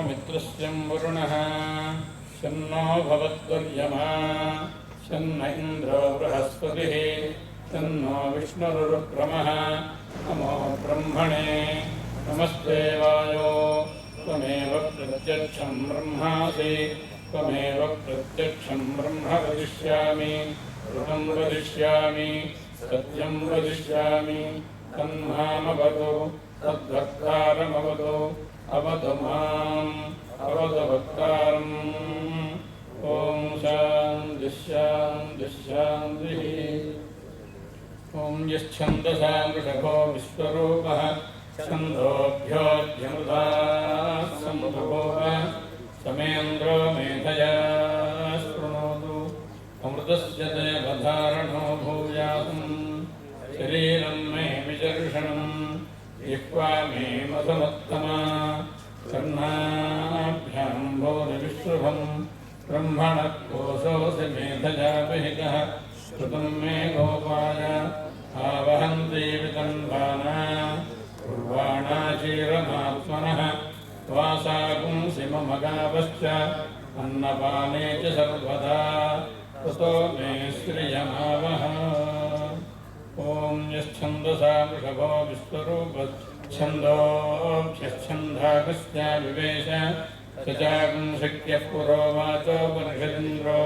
मित्रस्यं वरुणः शन्नो भवद्वर्यमा शन्न इन्द्रो बृहस्पतिः तन्नो विष्णुरुक्रमः नमो ब्रह्मणे नमस्ते वायो त्वमेव प्रत्यक्षं ब्रह्मासि त्वमेव प्रत्यक्षं ब्रह्म वदिष्यामि ऋतं वदिष्यामि सत्यं वदिष्यामि तन्मामवतु तद्भक्तारमवतु अवतु माम् अवतु भक्तारम् ॐ शान्तिः शान्तिः शान्तिः ॐ यश्छन्दसा वृषभो विश्वरूपः छन्दोभ्योऽध्यमृताः सम्भवः समेन्द्रो मेधया शृणोतु अमृतस्य देवधारणो भूयात् शरीरं मे विचर्षणम् जिह्वा मे मधुमत्तमा कर्णाभ्यां भोजविश्रुभं ब्रह्मणः कोशोऽसि मेधया विहितः श्रुतं मे गोपाय आवहन्ति वितन्वाना कुर्वाणा क्षीरमात्मनः वासागुंसि मम गावश्च अन्नपाने च सर्वदा ततो मे श्रियमावह ॐ यश्छन्दसा वृषभो विश्वरूपच्छन्दोऽभ्यश्छन्दागस्त्या विवेश सचागुं शक्यः पुरोवाचोपनिषदिन्द्रो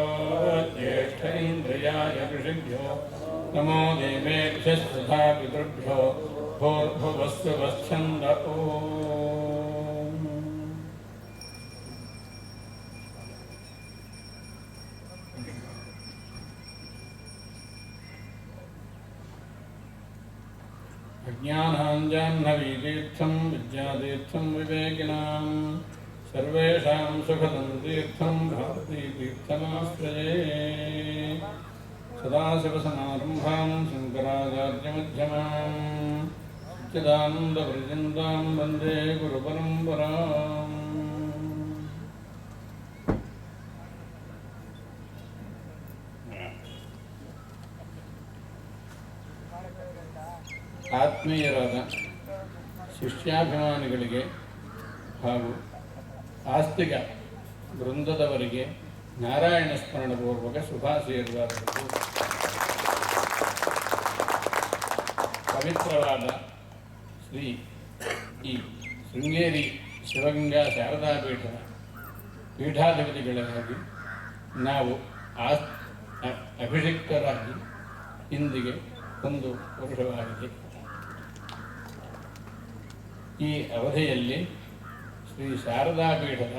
ज्येष्ठ इन्द्रियाय ऋषिभ्यो नमो देवेभ्यस्तथा पितृभ्यो भूर्भुवस्सुवश्छन्द ॐ अज्ञानाञ्जाह्नवीतीर्थं विद्यातीर्थं विवेकिनां सर्वेषां सुखदं तीर्थं भारतीतीर्थमाश्रये सदाशिवसमारम्भां शङ्कराचार्यमध्यमाम् सच्चिदानन्दपर्यन्तां वन्दे गुरुपरम्पराम् ಆತ್ಮೀಯರಾದ ಶಿಷ್ಯಾಭಿಮಾನಿಗಳಿಗೆ ಹಾಗೂ ಆಸ್ತಿಕ ವೃಂದದವರಿಗೆ ನಾರಾಯಣ ಸ್ಮರಣಪೂರ್ವಕ ಶುಭಾಶೀರ್ವಾದಗಳು. ಪವಿತ್ರವಾದ ಶ್ರೀ ಈ ಶೃಂಗೇರಿ ಶಿವಗಂಗಾ ಶಾರದಾ ಪೀಠದ ಪೀಠಾಧಿಪತಿಗಳಾಗಿ ನಾವು ಅಭಿಷಿಕ್ತರಾಗಿ ಇಂದಿಗೆ ಒಂದು ವರ್ಷವಾಗಿದೆ. ಈ ಅವಧಿಯಲ್ಲಿ ಶ್ರೀ ಶಾರದಾ ಪೀಠದ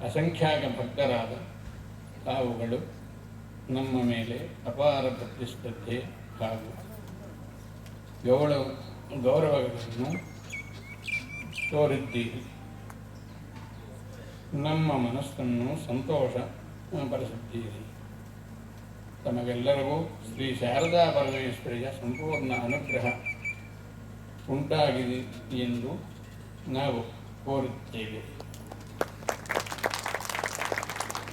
ಅಸಂಖ್ಯಾತ ಭಕ್ತರಾದ ತಾವುಗಳು ನಮ್ಮ ಮೇಲೆ ಅಪಾರ ಭಕ್ತಿ ಶ್ರದ್ಧೆ ಹಾಗೂ ಗೌರವಗಳನ್ನು ತೋರಿದ್ದೀರಿ. ನಮ್ಮ ಮನಸ್ಸನ್ನು ಸಂತೋಷ ಪಡಿಸಿದ್ದೀರಿ. ತಮಗೆಲ್ಲರಿಗೂ ಶ್ರೀ ಶಾರದಾ ಪರಮೇಶ್ವರಿಯ ಸಂಪೂರ್ಣ ಅನುಗ್ರಹ ಉಂಟಾಗಿದೆ ಎಂದು ನಾವು ಕೋರುತ್ತೇವೆ.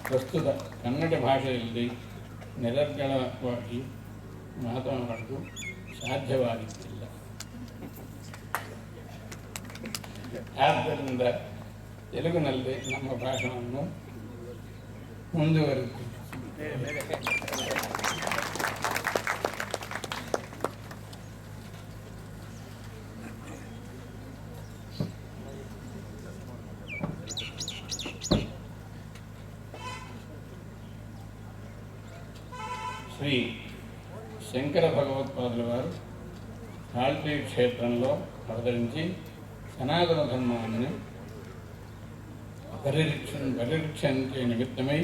ಪ್ರಸ್ತುತ ಕನ್ನಡ ಭಾಷೆಯಲ್ಲಿ ನಿರರ್ಗಳವಾಗಿ ಮಾತನಾಡುವುದು ಸಾಧ್ಯವಾಗುತ್ತಿಲ್ಲ. ಆದ್ದರಿಂದ ತೆಲುಗಿನಲ್ಲಿ ನಮ್ಮ ಭಾಷಣವನ್ನು ಮುಂದುವರಿಸುತ್ತೇವೆ. శ్రీ శంకర భగవత్పాదుల వారు ఆల్పీ క్షేత్రంలో అవతరించి సనాతన ధర్మాన్ని పరిరక్షించే నిమిత్తమై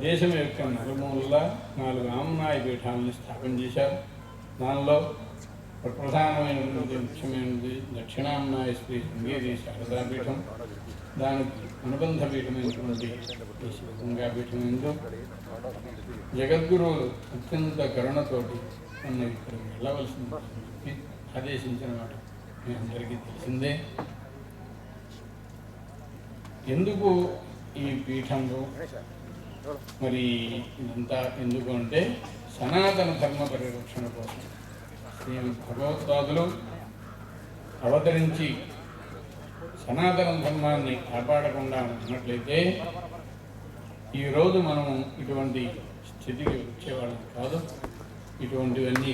దేశం యొక్క నలుమూలలా 4 ఆమ్నాయ పీఠాలను స్థాపన చేశారు. దానిలో ప్రధానమైనటువంటి ముఖ్యమైనది దక్షిణామ్నాయ శ్రీ శృంగేరి శారదా పీఠం, దానికి అనుబంధ పీఠమైనటువంటి శివగంగా పీఠం ఎందు జగద్గురువులు అత్యంత కరుణతోటి నన్ను ఇక్కడికి వెళ్ళవలసింది ఆదేశించిన మాట మీ అందరికీ తెలిసిందే. ఎందుకు ఈ పీఠంలో మరి ఇదంతా ఎందుకు అంటే సనాతన ధర్మ పరిరక్షణ కోసం శ్రీ భగవత్పాదులు అవతరించి సనాతన ధర్మాన్ని కాపాడకుండా ఉన్నట్లయితే ఈరోజు మనం ఇటువంటి స్థితికి వచ్చేవాళ్ళం కాదు, ఇటువంటివన్నీ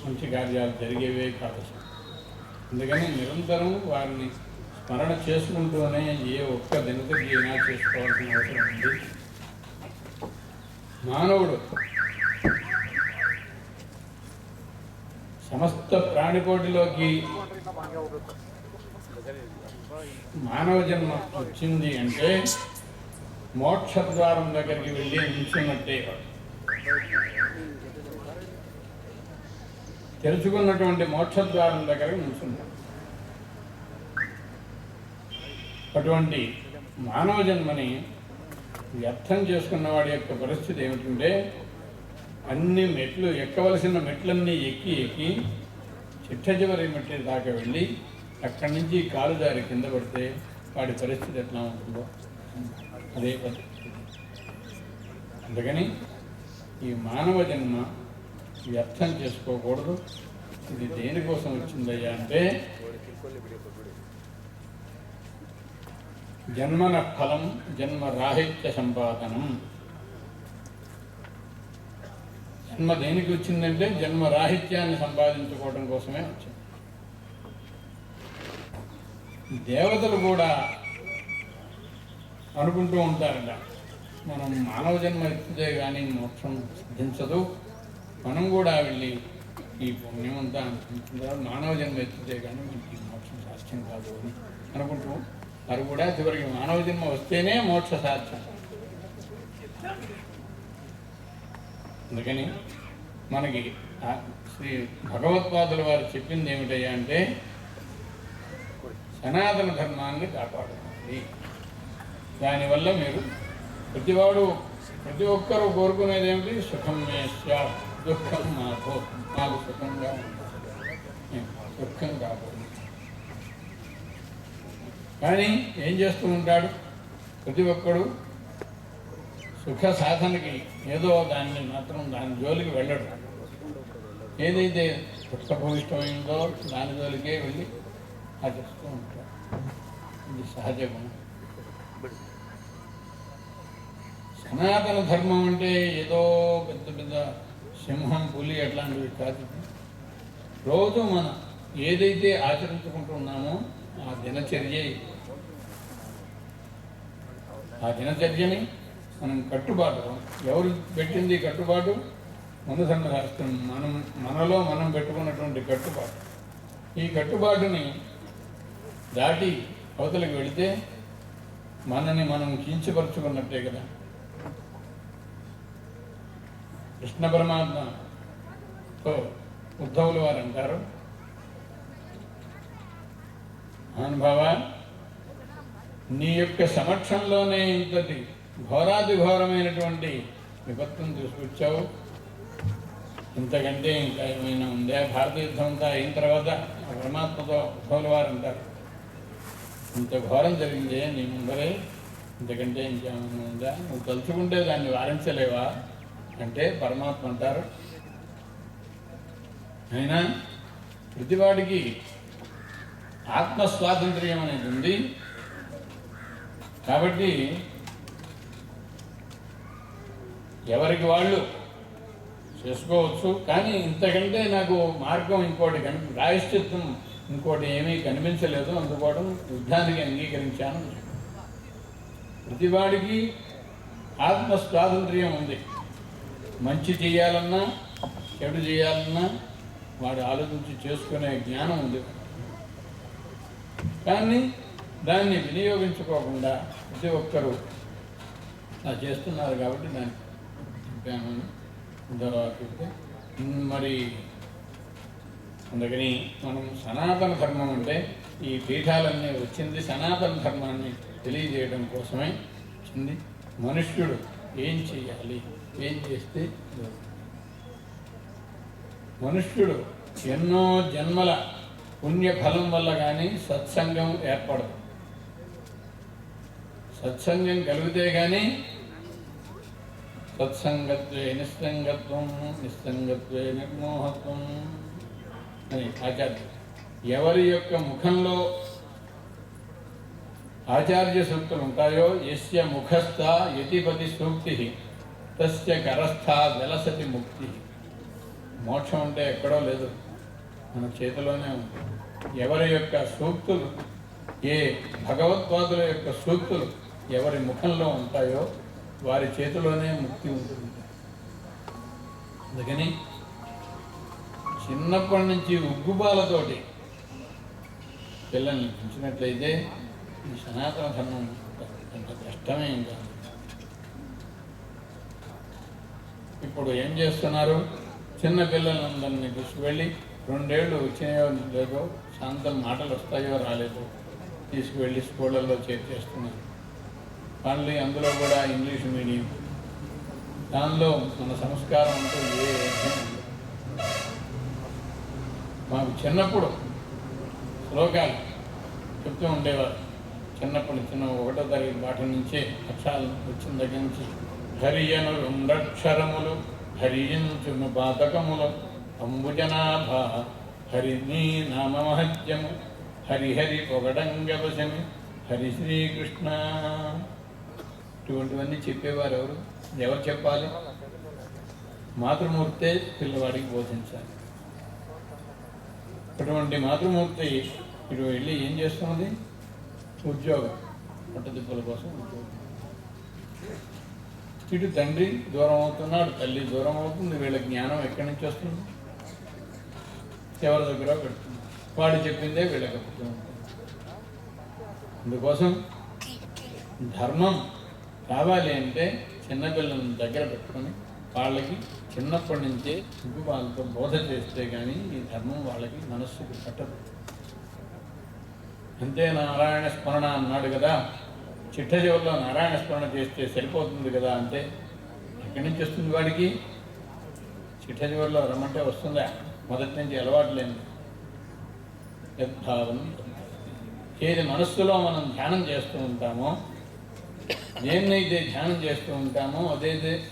మంచి కార్యాలు జరిగేవే కాదు. అందుకని నిరంతరం వారిని స్మరణ చేసుకుంటూనే ఏ ఒక్క దినచర్య అయినా చేసుకోవాల్సిన అవసరం ఉంది. మానవుడు సమస్త ప్రాణికోటిలోకి మానవ జన్మ వచ్చింది అంటే మోక్షద్వారం దగ్గరికి వెళ్ళి నిల్చున్నట్టే. తెరుచుకున్నటువంటి మోక్షద్వారం దగ్గర నిల్చున్నాడు. అటువంటి మానవ జన్మని వ్యర్థం చేసుకున్న వాడి యొక్క పరిస్థితి ఏమిటంటే అన్ని మెట్లు ఎక్కవలసిన మెట్లన్నీ ఎక్కి చిట్ట చివరి మెట్ల దాకా వెళ్ళి అక్కడి నుంచి కాలు దారి కింద పడితే వాడి పరిస్థితి ఎట్లా ఉంటుందో అదే పరిస్థితి. అందుకని ఈ మానవ జన్మ వ్యర్థం చేసుకోకూడదు. ఇది దేనికోసం వచ్చిందయ్యా అంటే జన్మన ఫలం జన్మరాహిత్య సంపాదనం. జన్మ దేనికి వచ్చిందంటే జన్మరాహిత్యాన్ని సంపాదించుకోవడం కోసమే వచ్చింది. దేవతలు కూడా అనుకుంటూ ఉంటారట, మనం మానవ జన్మ ఎత్తితే కానీ మోక్షం సిద్ధించదు, మనం కూడా వెళ్ళి ఈ పుణ్యమంతా అనుకుంటున్నారు, మానవ జన్మ ఎత్తితే కానీ మనకి మోక్షం సాధ్యం కాదు అని అనుకుంటూ వారు కూడా చివరికి మానవ జన్మ వస్తేనే మోక్ష సాధ్యం. అందుకని మనకి శ్రీ భగవత్పాదుల వారు చెప్పింది ఏమిటయ్యా అంటే సనాతన ధర్మాన్ని కాపాడుతుంది. దానివల్ల మీరు ప్రతి ఒక్కరూ కోరుకునేది ఏమిటి? సుఖం మేస్య దుఃఖం మాకు సుఖంగా ఉంటుంది, దుఃఖం కాకూడదు. కానీ ఏం చేస్తూ ఉంటాడు ప్రతి ఒక్కడు? సుఖ సాధనకి ఏదో దాని జోలికి వెళ్ళడు. ఏదైతే దుఃఖభూయిష్టమైందో దాని జోలికే వెళ్ళి ఆచరిస్తూ ఉంటాడు. ఇది సహజ గుణం. సనాతన ధర్మం అంటే ఏదో పెద్ద పెద్ద సింహం పులి అట్లాంటివి కాదు. రోజు మనం ఏదైతే ఆచరించుకుంటున్నామో ఆ దినచర్యని మనం కట్టుబాటు. ఎవరు పెట్టింది కట్టుబాటు? మనుధర్మశాస్త్రం. మనలో మనం పెట్టుకున్నటువంటి కట్టుబాటు. ఈ కట్టుబాటుని దాటి అవతలకు వెళితే మనని మనం కించపరుచుకున్నట్టే కదా. కృష్ణ పరమాత్మతో ఉద్ధవులు వారు అంటారు, అనుభవ నీ యొక్క సమక్షంలోనే ఇంతటి ఘోరాతి ఘోరమైనటువంటి విపత్తును తీసుకొచ్చావు, ఇంతకంటే ఇంకా ఏమైనా ఉందా? భారత యుద్ధం అంతా అయిన తర్వాత పరమాత్మతో ఉద్ధవులు వారు అంటారు, ఇంత ఘోరం జరిగిందే నీ ముందరే, ఇంతకంటే ఇంకేమైనా ఉందా? నువ్వు తలుచుకుంటే దాన్ని వారించలేవా అంటే పరమాత్మ అంటారు, అయినా ప్రతివాడికి ఆత్మస్వాతంత్ర్యం అనేది ఉంది కాబట్టి ఎవరికి వాళ్ళు చేసుకోవచ్చు. కానీ ఇంతకంటే నాకు మార్గం ఇంకోటి ప్రాయశ్చిత్తం ఇంకోటి ఏమీ కనిపించలేదు, అందుకోవడం యుద్ధానికి అంగీకరించాను. ప్రతివాడికి ఆత్మస్వాతంత్ర్యం ఉంది. మంచి చేయాలన్నా చెడు చేయాలన్నా వాడు ఆలోచించి చేసుకునే జ్ఞానం ఉంది. కానీ దాన్ని వినియోగించుకోకుండా ప్రతి ఒక్కరూ అలా చేస్తున్నారు కాబట్టి దాన్ని చెప్పాను. తర్వాత మరి అందుకని మనం సనాతన ధర్మం అంటే ఈ పీఠాలన్నీ వచ్చింది సనాతన ధర్మాన్ని తెలియజేయడం కోసమే వచ్చింది. మనుష్యుడు ఏం చేయాలి, ఏం చేస్తే మనుష్యుడు ఎన్నో జన్మల పుణ్యఫలం వల్ల కానీ సత్సంగం ఏర్పడదు. సత్సంగం కలిగితే కానీ సత్సంగత్వే నిస్సంగత్వం, నిస్సంగత్వే నిర్మోహత్వం అని ఆచార్యులు. ఎవరి యొక్క ముఖంలో ఆచార్య సూక్తులు ఉంటాయో యస్య ముఖస్థ యతిపతి సూక్తి తస్య కరస్థ వెలసతి ముక్తి. మోక్షం అంటే ఎక్కడో లేదు, మన చేతిలోనే ఉంది. ఎవరి యొక్క సూక్తులు, ఏ భగవత్పాదుల యొక్క సూక్తులు ఎవరి ముఖంలో ఉంటాయో వారి చేతిలోనే ముక్తి ఉంటుంది. అందుకని చిన్నప్పటి నుంచి ఉగ్గుపాలతోటి పిల్లల్ని పెంచినట్లయితే ఈ సనాతన ధర్మం అంత కష్టమే ఇంకా. ఇప్పుడు ఏం చేస్తున్నారు, చిన్న పిల్లలందరినీ తీసుకువెళ్ళి 2 ఏళ్ళు వచ్చినాయో లేదో, శాంతం మాటలు వస్తాయో రాలేదో తీసుకువెళ్ళి స్కూళ్ళల్లో చేర్చేస్తున్నారు. మళ్ళీ అందులో కూడా ఇంగ్లీష్ మీడియం, దానిలో మన సంస్కారం అంటూ మాకు చిన్నప్పుడు శ్లోకాలు చెప్తూ ఉండేవారు. చిన్నప్పుడు 1వ తరగతి పాఠం నుంచే అక్షరాలు వచ్చిన దగ్గర నుంచి హరియను 2 అక్షరములు హరియించును పాతకములు అంబుజనాభ హరినీ నామమహత్యము హరిహరి పొగడంగవశమి హరి శ్రీకృష్ణ. ఇటువంటివన్నీ చెప్పేవారు ఎవరు చెప్పాలి? మాతృమూర్తే పిల్లవాడికి బోధించాలి. అటువంటి మాతృమూర్తి ఇటు వెళ్ళి ఏం చేస్తున్నది? ఉద్యోగం, పట్టదిప్పుల కోసం ఉద్యోగం. ఇటు తండ్రి దూరం అవుతున్నాడు, తల్లి దూరం అవుతుంది. వీళ్ళ జ్ఞానం ఎక్కడి నుంచి వస్తుంది? ఎవరి దగ్గర పెడుతుంది. వాడు చెప్పిందే వీళ్ళకి అప్పుతూ ఉంటుంది. అందుకోసం ధర్మం కావాలి అంటే చిన్నపిల్లలను దగ్గర పెట్టుకొని వాళ్ళకి చిన్నప్పటి నుంచే వాళ్ళతో బోధ చేస్తే కానీ ఈ ధర్మం వాళ్ళకి మనస్సుకు పట్టదు. అంతే నారాయణ స్మరణ అన్నాడు కదా, చిట్ట చివరిలో నారాయణ స్మరణ చేస్తే సరిపోతుంది కదా అంటే ఎక్కడి నుంచి వస్తుంది వాడికి? చిట్ట చివరిలో రమ్మంటే వస్తుందా? మొదటి నుంచి అలవాటు లేని యద్భావం. ఏది మనస్సులో మనం ధ్యానం చేస్తూ ఉంటామో, దేన్నైతే ధ్యానం చేస్తూ ఉంటామో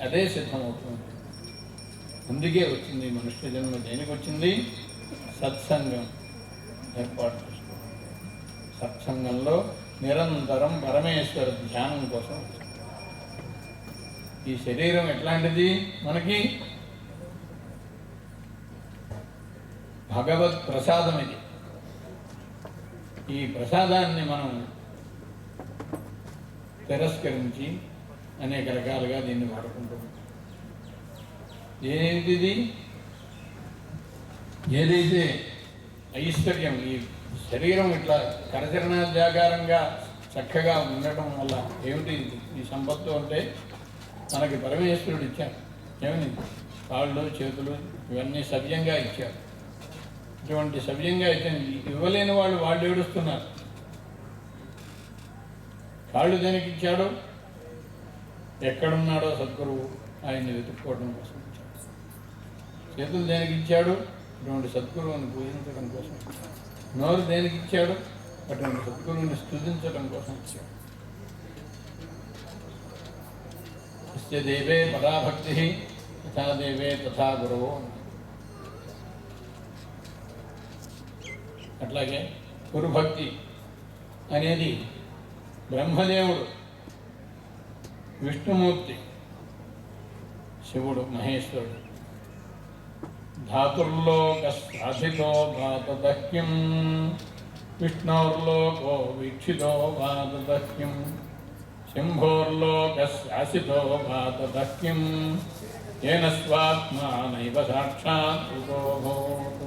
అదే సిద్ధమవుతుంది. అందుకే వచ్చింది మనుష్య జన్మ. దేనికి వచ్చింది? సత్సంగం ఏర్పాటు చేసుకోవాలి. సత్సంగంలో నిరంతరం పరమేశ్వర ధ్యానం కోసం. ఈ శరీరం ఎట్లాంటిది? మనకి భగవత్ ప్రసాదం ఇది. ఈ ప్రసాదాన్ని మనం తిరస్కరించి అనేక రకాలుగా దీన్ని వాడుకుంటాం. ఏది ఏదైతే ఐశ్వర్యం, ఈ శరీరం ఇట్లా కరచరణాజాగారంగా చక్కగా ఉండటం వల్ల ఏమిటి ఈ సంపత్తు అంటే మనకి పరమేశ్వరుడు ఇచ్చాడు. ఏమని? కాళ్ళు చేతులు ఇవన్నీ సవ్యంగా ఇచ్చారు. ఇటువంటి సవ్యంగా ఇచ్చాను. ఇవ్వలేని వాళ్ళు ఏడుస్తున్నారు. కాళ్ళు దేనికి ఇచ్చాడు? ఎక్కడున్నాడో సద్గురువు ఆయన్ని వెతుక్కోవడం కోసం ఇచ్చాడు. చేతులు దేనికి ఇచ్చాడు? అటువంటి సద్గురువుని పూజించడం కోసం ఇచ్చాడు. నోరు దేనికి ఇచ్చాడు? అటువంటి సద్గురువుని స్తుతించడం కోసం ఇచ్చాడు. అస్య దేవే పరాభక్తి యథా దేవే తథా గురువు. అట్లాగే గురుభక్తి అనేది బ్రహ్మదేవుడు, విష్ణుమూర్తి, శివుడు, మహేశ్వరుడు. ధాతుర్లోకసాధితో భాతదహ్యం విష్ణోర్లోకో వీక్షితో భాతదహ్యం శంభోర్లోకశాసితో భాతదహ్యం ఏన స్వాత్మా నైవ సాక్షాత్ భూతోభూత్.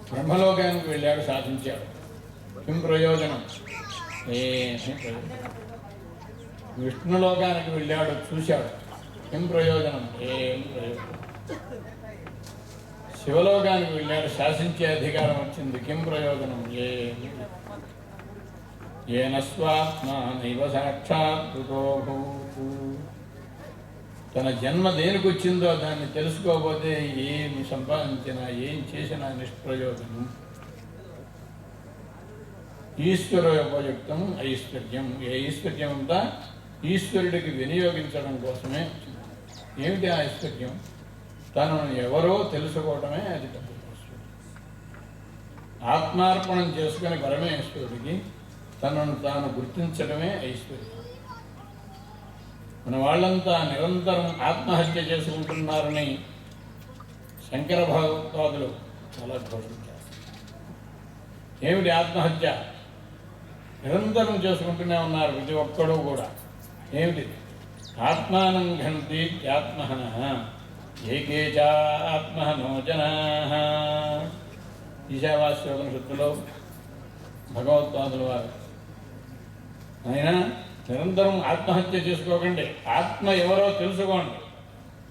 బ్రహ్మలోకానికి వెళ్ళాడు, సాధించాడు. ఏం ప్రయోజనం? ఏమీ ప్రయోజనం. విష్ణులోకానికి వెళ్ళాడు, చూశాడు. ఏం ప్రయోజనం? ఏం ప్రయోజనం. శివలోకానికి వెళ్ళాడు, శాసించే అధికారం వచ్చింది. కిం ప్రయోజనం? ఏమి. ఏన స్వాత్మ నైవ సాక్షాత్ భూతోభూత్. తన జన్మ దేనికి వచ్చిందో దాన్ని తెలుసుకోకపోతే ఏమి సంపాదించినా ఏం చేసినా నిష్ప్రయోజనం. ఈశ్వరోపయుక్తం ఐశ్వర్యం. ఏ ఐశ్వర్యం అంతా ఈశ్వరుడికి వినియోగించడం కోసమే వచ్చింది. ఏమిటి ఆ ఐశ్వర్యం? తనను ఎవరో తెలుసుకోవడమే అది పెద్ద ఐశ్వర్యం. ఆత్మార్పణం చేసుకుని పరమేశ్వరుడికి తనను తాను గుర్తించడమే ఐశ్వర్యం. మన వాళ్ళంతా నిరంతరం ఆత్మహత్య చేసుకుంటున్నారని శంకర భగవత్పాదులు చాలా ఘోషించారు. ఏమిటి ఆత్మహత్య? నిరంతరం చేసుకుంటూనే ఉన్నారు ప్రతి ఒక్కడూ కూడా. ఏమిటి? ఆత్మానం ఘంతి ఆత్మహనః ఏకేచా ఆత్మహనో జనాః. ఈశావాస్యోపనిషత్తులో భగవత్పాదుల వారు ఆయన నిరంతరం ఆత్మహత్య చేసుకోకండి, ఆత్మ ఎవరో తెలుసుకోండి,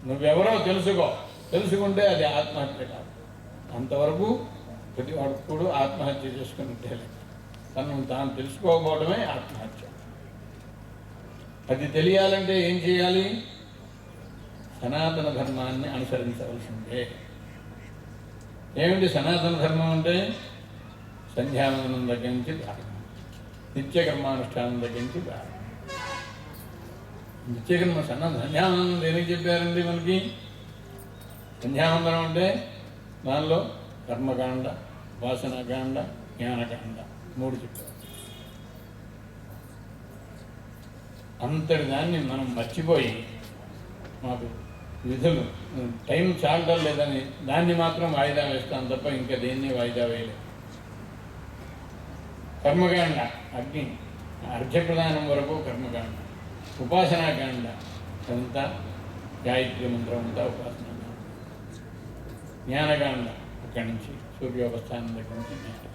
నువ్వెవరో తెలుసుకుంటే అది ఆత్మహత్య కాదు. అంతవరకు ప్రతి వాడు ఆత్మహత్య చేసుకున్నట్టే తనను తాను తెలుసుకోకపోవడమే ఆత్మహత్య. అది తెలియాలంటే ఏం చేయాలి? సనాతన ధర్మాన్ని అనుసరించవలసిందే. ఏమిటి సనాతన ధర్మం అంటే? సంధ్యావందనం దగ్గర నుంచి ప్రారంభం, నిత్యకర్మానుష్ఠానం దగ్గర నుంచి ప్రారంభం. నిత్యకర్మ సంధ్యావందనం దేనికి చెప్పారండి మనకి? సంధ్యావందనం అంటే దానిలో కర్మకాండ, వాసనకాండ, జ్ఞానకాండ 3 చెప్పారు. అంతటి దాన్ని మనం మర్చిపోయి మాకు విధులు టైం చాలడం లేదని దాన్ని మాత్రం వాయిదా వేస్తాం తప్ప ఇంకా దేన్ని వాయిదా వేయలేదు. కర్మకాండ అగ్ని అర్ఘ్యప్రదానం వరకు కర్మకాండ, ఉపాసనాకాండ అంతా గాయత్రి మంత్రం అంతా ఉపాసనాకాండ, జ్ఞానకాండ అక్కడి నుంచి సూర్యోపస్థానం దగ్గర నుంచి జ్ఞానకాండ.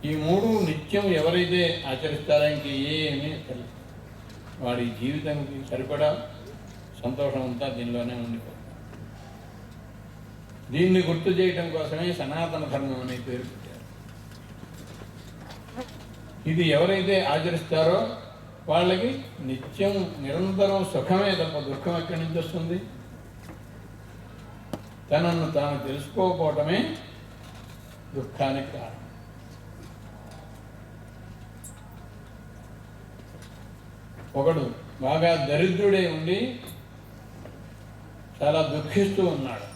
ఈ 3 నిత్యం ఎవరైతే ఆచరిస్తారో ఇంక ఏమీ తెలియదు. వాడి జీవితానికి సరిపడా సంతోషం అంతా దీనిలోనే ఉండిపోతుంది. దీన్ని గుర్తు చేయటం కోసమే సనాతన ధర్మం అనే పేరు పెట్టారు. ఇది ఎవరైతే ఆచరిస్తారో వాళ్ళకి నిత్యం నిరంతరం సుఖమే తప్ప దుఃఖం ఎక్కడి నుంచి వస్తుంది? తనను తాను తెలుసుకోకపోవటమే దుఃఖానికి కారణం. ఒకడు బాగా దరిద్రుడే ఉండి చాలా దుఃఖిస్తూ ఉన్నాడు.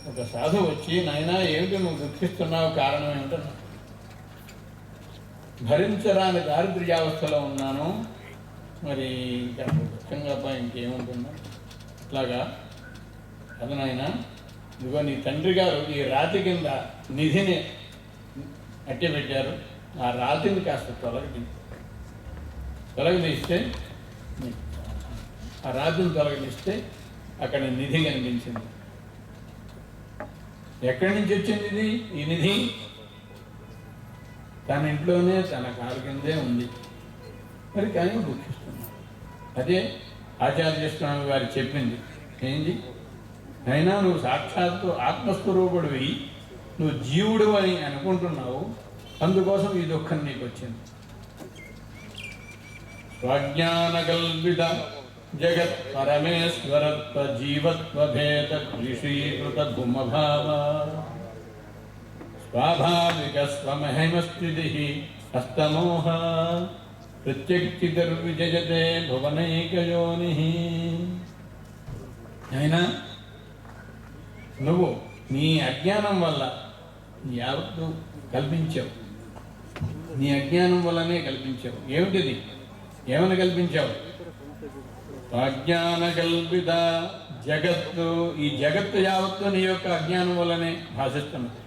ఒక సాధువు వచ్చి, నాయనా ఏమిటి నువ్వు దుఃఖిస్తున్నావు, కారణం ఏమిటన్నా? భరించరాని దారిద్ర్యావస్థలో ఉన్నాను, మరి ఇంకా దుఃఖంగా ఇంకేముంటున్నా? అట్లాగా అది నాయన, ఇదిగో నీ తండ్రి గారు ఈ రాతి కింద నిధిని అట్టెపెట్టారు, ఆ రాతిని కాస్త తొలగదీస్తే ఆ రాతిని తొలగదీస్తే అక్కడ నిధి కనిపించింది. ఎక్కడి నుంచి వచ్చింది ఇది? ఈ నిధి తన ఇంట్లోనే తన కాలు కిందే ఉంది. మరి కానీ దుఃఖిస్తున్నాడు. అదే ఆచార్య స్వామి వారు చెప్పింది ఏంటి? అయినా నువ్వు సాక్షాత్తు ఆత్మస్వరూపుడివి, నువ్వు జీవుడు అని అనుకుంటున్నావు, అందుకోసం ఈ దుఃఖం నీకు వచ్చింది. స్వజ్ఞానకల్పిత జగత్ పరమేశ్వరత్వ జీవత్వ భేద ఋషీకృత భూమభావ స్వాభావిక స్వమహిమస్థితి హస్తమోహ ప్రత్యక్తిర్విజయతే భువనైకయోని. అయినా నువ్వు నీ అజ్ఞానం వల్ల యావత్తు కల్పించావు, నీ అజ్ఞానం వల్లనే కల్పించావు. ఏమిటిది? ఏమని కల్పించావు? అజ్ఞాన కల్పిత జగత్తు, ఈ జగత్తు యావత్తు నీ యొక్క అజ్ఞానం వల్లనే భాషిస్తున్నది.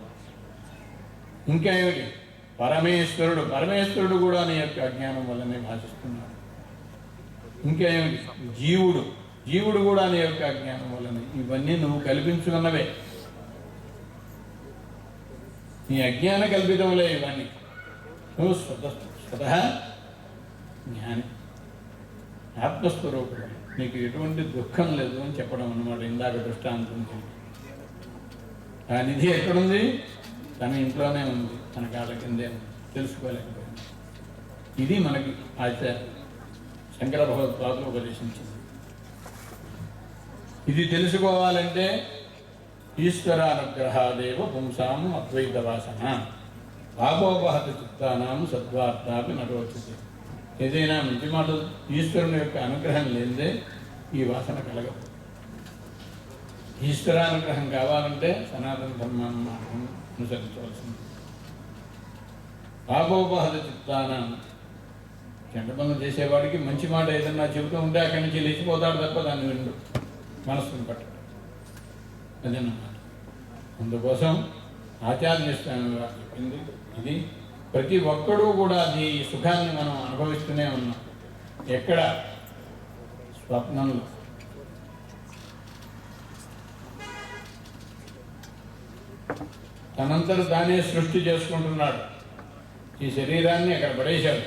ఇంకా ఏమిటి? పరమేశ్వరుడు, పరమేశ్వరుడు కూడా నీ యొక్క అజ్ఞానం వల్లనే భాషిస్తున్నాడు. ఇంకా ఏమిటి? జీవుడు, జీవుడు కూడా నీ యొక్క అజ్ఞానం వల్లనే. ఇవన్నీ నువ్వు కల్పించుకున్నవే, నీ అజ్ఞాన కల్పితములే ఇవన్నీ. నువ్వు స్వతహా జ్ఞాని, ఆత్మస్వరూపుడు, నీకు ఎటువంటి దుఃఖం లేదు అని చెప్పడం అన్నమాట. ఇందాక దృష్టాంతం ఆ నిధి ఎక్కడుంది? తన ఇంట్లోనే ఉంది, తన కాళ్ళ కిందే ఉంది, తెలుసుకోలేకపోయింది. ఇది మనకి ఆచార్య శంకర భగవత్పాదులు ఉపదేశించింది. ఇది తెలుసుకోవాలంటే ఈశ్వరానుగ్రహాదేవ పుంసాం అద్వైత వాసన పాపోపహత చిత్తానాం సద్వార్తాపి నరోచితే. ఏదైనా మంచి మాట ఈశ్వరుని యొక్క అనుగ్రహం లేదే ఈ వాసన కలగదు. ఈశ్వరానుగ్రహం కావాలంటే సనాతన ధర్మాన్ని అనుసరించవలసింది. పాపోపహత చిత్తానం, చెడ్డ పనులు చేసేవాడికి మంచి మాట ఏదన్నా చెబుతూ ఉంటే అక్కడి నుంచి లేచిపోతాడు తప్ప దాన్ని విండు, మనస్సును పట్టడు. అదన్నమాట. అందుకోసం ఆచార్య స్వామి వారు చెప్పింది ఇది. ప్రతి ఒక్కడూ కూడా ఈ సుఖాన్ని మనం అనుభవిస్తూనే ఉన్నాం. ఎక్కడ స్వప్నంలో తనంతట తానే సృష్టి చేసుకుంటున్నాడు. ఈ శరీరాన్ని అక్కడ పడేశాడు,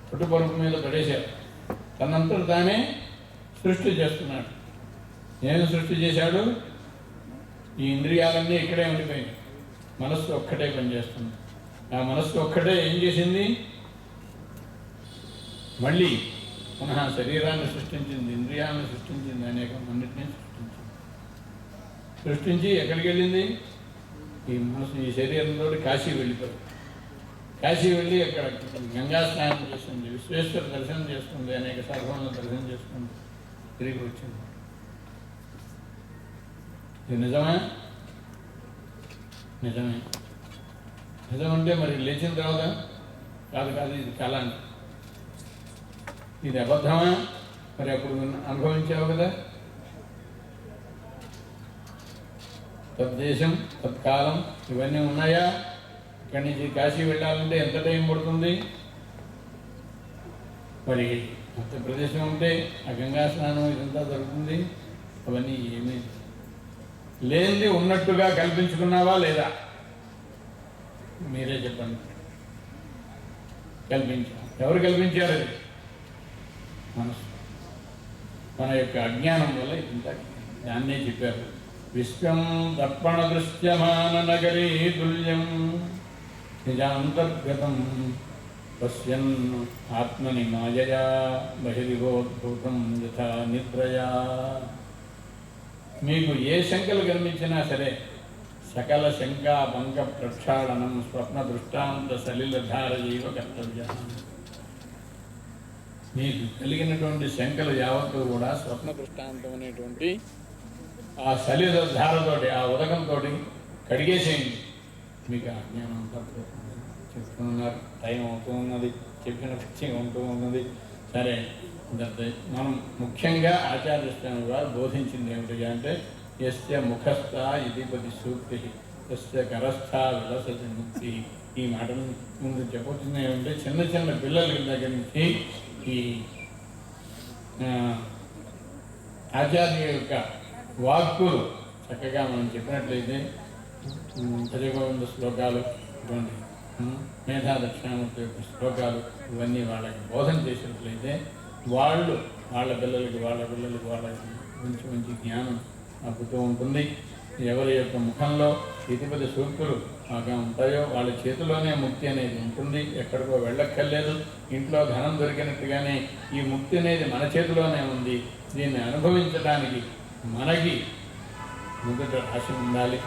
పుట్టుపరుపు మీద పడేశాడు. తనంతట తానే సృష్టి చేస్తున్నాడు. నేను సృష్టి చేశాడు. ఈ ఇంద్రియాలన్నీ ఇక్కడే ఉండిపోయింది, మనస్సు ఒక్కటే పనిచేస్తుంది. ఆ మనస్సు ఒక్కటే ఏం చేసింది? మళ్ళీ పునః శరీరాన్ని సృష్టించింది, ఇంద్రియాలను సృష్టించింది, అనేక అన్నింటినీ సృష్టించి ఎక్కడికి వెళ్ళింది? ఈ మనసు, ఈ శరీరంతో కాశీ వెళ్ళిపోయింది. కాశీ వెళ్ళి అక్కడ గంగా స్నానం చేస్తుంది, విశ్వేశ్వర దర్శనం చేసుకుంది, అనేక సర్వాలను దర్శనం చేసుకుంది, తిరిగి వచ్చింది. ఇది నిజమే? నిజమే. నిజమంటే మరి లేచిన తర్వాత కాదు కాదు, ఇది కళ. ఇది అబద్ధమా? మరి అప్పుడు అనుభవించావు కదా. తద్దేశం, తత్కాలం ఇవన్నీ ఉన్నాయా? ఇక్కడి నుంచి కాశీ వెళ్ళాలంటే ఎంత టైం పడుతుంది? మరి అంత ప్రదేశం ఉంటే ఆ గంగా స్నానం ఇదంతా జరుగుతుంది. అవన్నీ ఏమీ లేనిది ఉన్నట్టుగా కల్పించుకున్నావా లేదా? మీరే చెప్పండి. కల్పించాం. ఎవరు కల్పించారు? అది మనసు. మన యొక్క అజ్ఞానం వల్ల ఇంత దాన్నే చెప్పారు. విశ్వం దర్పణ దృశ్యమాన నగరీ తుల్యం నిజాంతర్గతం పశ్యన్ ఆత్మని మాయయా బహిర్గోద్భూతం యథా నిద్రయా. మీకు ఏ శంకలు కనిపించినా సరే, సకల శంకా భంగ ప్రక్షాళనం స్వప్న దృష్టాంత సలిలధారయైవ కర్తవ్య. మీకు కలిగినటువంటి శంకలు యావత్తు కూడా స్వప్న దృష్టాంతం అనేటువంటి ఆ సలిల ధారతోటి, ఆ ఉదకంతో కడిగేసేయండి. మీకు అజ్ఞానం అంతా చెప్తున్నారు. టైం అవుతూ ఉన్నది, చెప్పిన ఖచ్చితంగా ఉంటూ ఉన్నది. సరే, మనం ముఖ్యంగా ఆచార్య స్వామి వారు బోధించింది ఏమిటి అంటే, యస్య ముఖస్థ ఇతిపతి సూక్తి యస్య కరస్థ విలసతి ముక్తి. ఈ మాటలు ముందు చెప్పొచ్చింది ఏమంటే, చిన్న చిన్న పిల్లల దగ్గర నుంచి ఈ ఆచార్య యొక్క వాక్కులు చక్కగా మనం చెప్పినట్లయితే, భజగోవింద శ్లోకాలు, ఇటువంటి మేధా దక్షిణామూర్తి యొక్క శ్లోకాలు, ఇవన్నీ వాళ్ళకి బోధన చేసినట్లయితే వాళ్ళు వాళ్ళ పిల్లలకి వాళ్ళకి మంచి మంచి జ్ఞానం అప్పుతూ ఉంటుంది. ఎవరి యొక్క ముఖంలో ఇతిపది సూక్తులు బాగా ఉంటాయో వాళ్ళ చేతిలోనే ముక్తి అనేది ఉంటుంది. ఎక్కడికో వెళ్ళక్కర్లేదు. ఇంట్లో ధనం దొరికినట్టుగానే ఈ ముక్తి అనేది మన చేతిలోనే ఉంది. దీన్ని అనుభవించడానికి మనకి మొదట ఆశ ఉండాలి.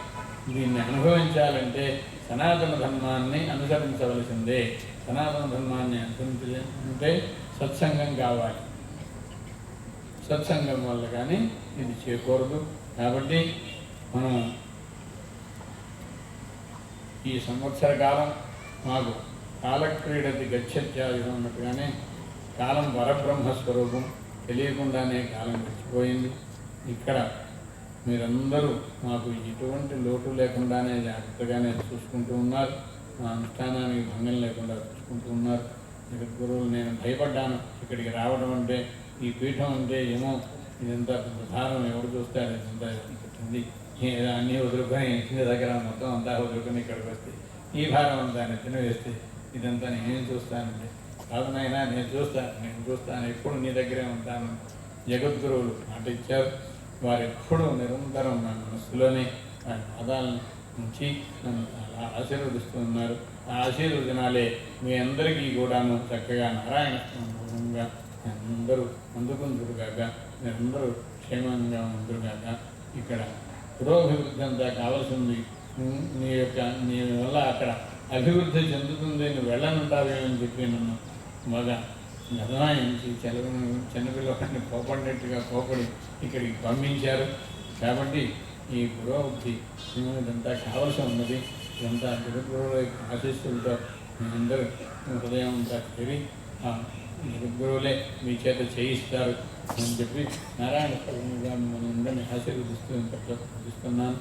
దీన్ని అనుభవించాలంటే సనాతన ధర్మాన్ని అనుసరించవలసిందే. సనాతన ధర్మాన్ని అనుసరించాలంటే సత్సంగం కావాలి. సత్సంగం వల్ల కానీ ఇది చేయకూడదు. కాబట్టి మనం ఈ సంవత్సర కాలం మాకు కాలక్రీడతి గచ్చత్యాయుధం అన్నట్టుగానే కాలం పరబ్రహ్మస్వరూపం, తెలియకుండానే కాలం గడిచిపోయింది. ఇక్కడ మీరందరూ మాకు ఎటువంటి లోటు లేకుండానే జాగ్రత్తగానే చూసుకుంటూ ఉన్నారు. మా అనుష్ఠానానికి భంగం లేకుండా చూసుకుంటూ ఉన్నారు. జగద్గురువులు నేను భయపడ్డాను ఇక్కడికి రావడం అంటే, ఈ పీఠం అంటే ఏమో ఇదంతా ప్రధానం ఎవరు చూస్తారు, ఇదంతా పెట్టింది అన్నీ వదులుకొని ఇంటి దగ్గర మొత్తం అంతా వదులుకొని ఇక్కడికి వస్తే ఈ భారం అంతా నెత్తిన వేస్తే ఇదంతా నేనేం చూస్తానండి. కాదు నాయనా, నేను చూస్తాను, ఎప్పుడు నీ దగ్గరే ఉంటాను. జగద్గురువులు మాట ఇచ్చారు. వారు ఎప్పుడూ నిరంతరం నా మనస్సులోనే వారి పాదాలను ఉంచి నన్ను చాలా ఆశీర్వదిస్తూ ఉన్నారు. ఆ ఆశీర్వచనాలే మీ అందరికీ కూడాను చక్కగా నారాయణ స్వరూపంగా అందరూ అందుకుందురుగాక, మీరందరూ క్షేమంగా ఉందురుగాక. ఇక్కడ పురోభివృద్ధి అంతా కావాల్సింది. నీ వల్ల అక్కడ అభివృద్ధి చెందుతుంది, నువ్వు వెళ్ళనుంటావేమని చెప్పి నన్ను బాగా గదనాయించి చిన్నపిల్లవాడిని కోపడినట్టుగా కోపడి ఇక్కడికి పంపించారు. కాబట్టి ఈ పురోగతి ఇదంతా కావలసి ఉన్నది. ఇదంతా జగద్గురువుల యొక్క ఆశీస్సులతో మీరందరూ హృదయం అంతా చేరి ఆ జగద్గురువులే మీ చేత చేయిస్తారు అని చెప్పి నారాయణ ప్రభువుగా మిమ్మల్ని అందరినీ ఆశీర్వదిస్తూ ఇంతట్లో ప్రార్థిస్తున్నాను.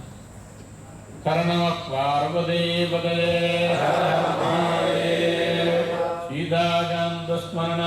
కరణమ పార్వదేవదే సీతాకాంత స్మరణ